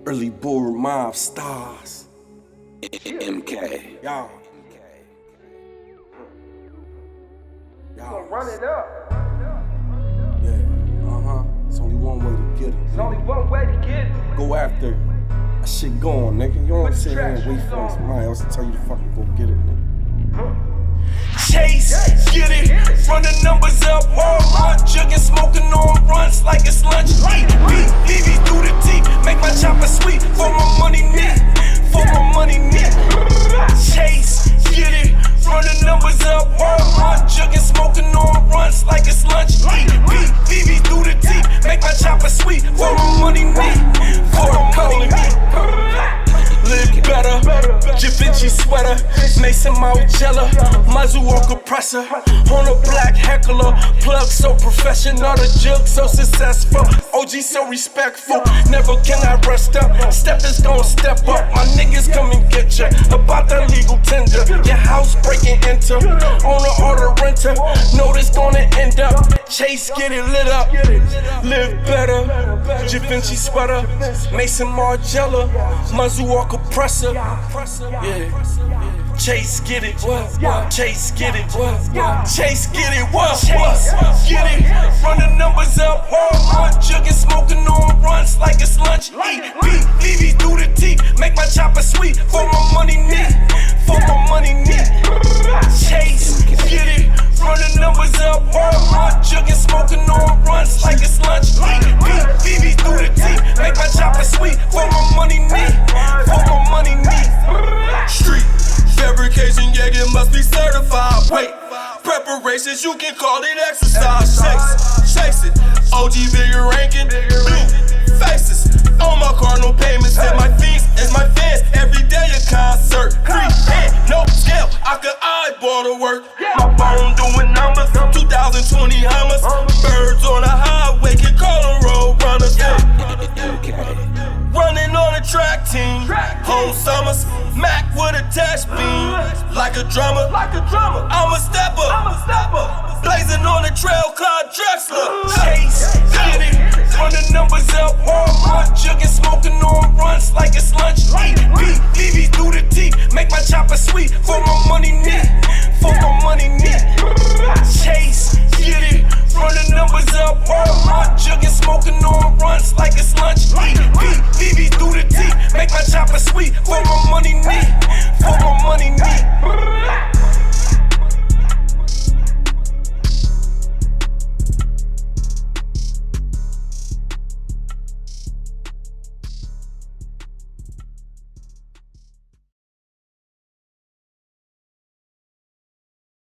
Early bull mob stars. MK. Y'all. Gonna run it up. Yeah, It's only one way to get it. There's only one way to get it. Go after it. That shit going, nigga. You don't sit here and wait for somebody else to tell you to fucking go get it, nigga. Chase, get it, run the numbers up, hard, jugging, smoking on runs like it's lunch. E.b.m through the teeth, make my chopper sweet for my money neat, for my money neat. Chase, get it, run the numbers up, hard, jugging, smoking on runs like it's lunch. E.b.m through the teeth, make my chopper sweet for my money neat, for my money neat. Live better, Da Vinci sweater, Mason Margiela, Mazuo compressor, on a black heckler, plug so professional, the jug so successful, OG so respectful, never can I rest up, steppers gon' step up, my niggas come and get ya, about that legal tender, your house breaking enter, on the auto renter, know this gonna end up, Chase get it lit up, live better, Da Vinci sweater, Mason Margiela, Mazuo compressor, yeah. Chase get it, Chase get it, Chase get it, Chase get it. Run the numbers up, hard, jugging, smoking on runs like it's lunch. E.b.m through the teeth, make my chopper sweet for my money neat, for my money neat. Chase get it. Run the numbers up, hard, jugging, smoking on runs like it's lunch. E.b.m through the teeth, make my chopper sweet for my money neat, for my money neat. Street fabrication, yeah, it must be certified. Wait, preparations, you can call it exercise. Chase it, OG bigger ranking, blue faces on my car, no payments. And my fees is my fans, every day a concert. Free hand, no scale, I could eyeball the work. My phone doing numbers, 2020 Hummers, birds on the highway, can call them road runners. Running on a track team, whole summers, Mac with a dash beam, like a drummer. I'm a stepper, blazing on the trail, Clyde Drexler. Chase, get it, run the numbers up, hard, jugging, smoking on runs like it's lunch. E.b.m through the teeth, make my chopper sweet for my money neat, for my money neat. Chase, get it, run the numbers up, hard, jugging, smoking on runs like it's lunch. E.b.m through the teeth, make my chopper sweet for my money neat, for my money neat.